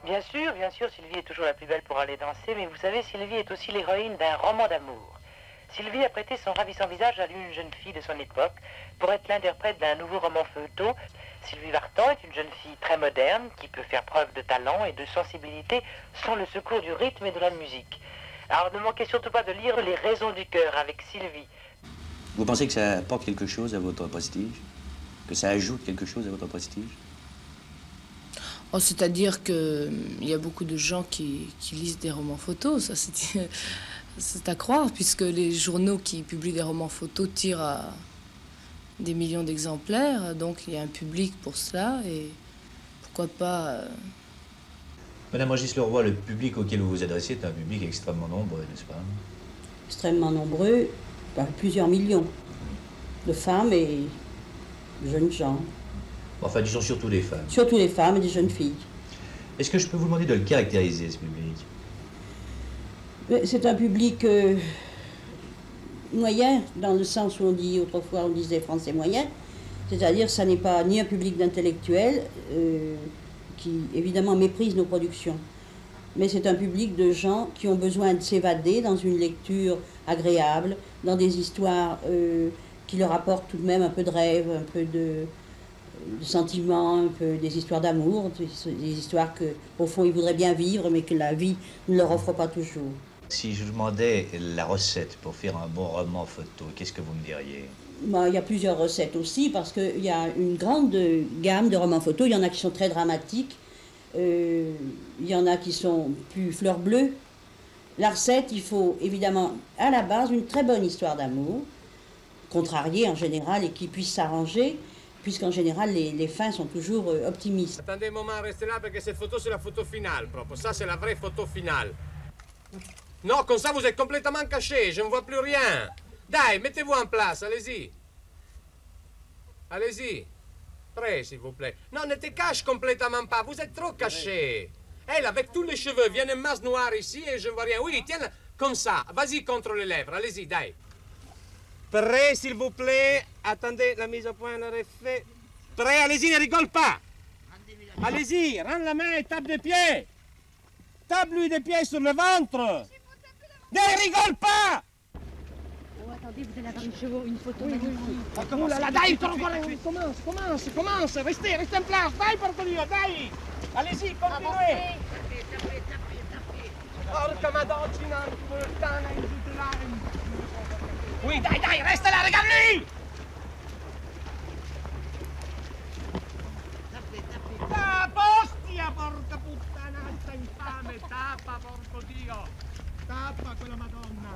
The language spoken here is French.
Bien sûr, Sylvie est toujours la plus belle pour aller danser, mais vous savez, Sylvie est aussi l'héroïne d'un roman d'amour. Sylvie a prêté son ravissant visage à l'une jeune fille de son époque pour être l'interprète d'un nouveau roman feuilleton. Sylvie Vartan est une jeune fille très moderne qui peut faire preuve de talent et de sensibilité sans le secours du rythme et de la musique. Alors ne manquez surtout pas de lire Les raisons du cœur avec Sylvie. Vous pensez que ça apporte quelque chose à votre prestige? Que ça ajoute quelque chose à votre prestige? Oh, c'est-à-dire qu'il y a beaucoup de gens qui lisent des romans photos, ça c'est à croire, puisque les journaux qui publient des romans photos tirent à des millions d'exemplaires, donc il y a un public pour cela, et pourquoi pas... Madame Régis Leroy, le public auquel vous vous adressez est un public extrêmement nombreux, n'est-ce pas? Extrêmement nombreux, plusieurs millions de femmes et de jeunes gens. Enfin, disons surtout des femmes. Surtout les femmes et des jeunes filles. Est-ce que je peux vous demander de le caractériser, ce public? C'est un public moyen, dans le sens où on dit, autrefois on disait français moyen, c'est-à-dire ça n'est pas ni un public d'intellectuels qui évidemment méprisent nos productions, mais c'est un public de gens qui ont besoin de s'évader dans une lecture agréable, dans des histoires qui leur apportent tout de même un peu de rêve, un peu de sentiments, un peu des histoires d'amour, des histoires que, au fond, ils voudraient bien vivre, mais que la vie ne leur offre pas toujours. Si je vous demandais la recette pour faire un bon roman photo, qu'est-ce que vous me diriez? Il y a plusieurs recettes aussi, parce qu'il y a une grande gamme de romans photos. Il y en a qui sont très dramatiques, il y en a qui sont plus fleurs bleues. La recette, il faut évidemment, à la base, une très bonne histoire d'amour, contrariée en général, et qui puisse s'arranger, puisqu'en général, les fins sont toujours optimistes. Attendez un moment, restez là, parce que cette photo, c'est la photo finale, propre. Ça, c'est la vraie photo finale. Non, comme ça, vous êtes complètement caché, je ne vois plus rien. Dai, mettez-vous en place, allez-y. Allez-y. Prêt, s'il vous plaît. Non, ne te cache complètement pas, vous êtes trop caché. Elle, avec tous les cheveux, vient une masse noire ici et je ne vois rien. Oui, tiens, comme ça. Vas-y contre les lèvres, allez-y, dai. Prêt, s'il vous plaît. Attendez, la mise au point, la refait. Prêt, allez-y, ne rigole pas. Allez-y, rends la main et tape des pieds. Tape-lui des pieds sur le ventre. Ne rigole pas. Oh, attendez, vous allez avoir une photo magnifique. Oh là là, dai, commence. Restez en place. Dai, porco Dio, dai. Allez-y, continuez. Porca madonna, puttana, oui, dai, reste là, regarde-lui. Tappa, ostia, porca puttanazza infame, tappa, porco Dio. Tappa quella madonna.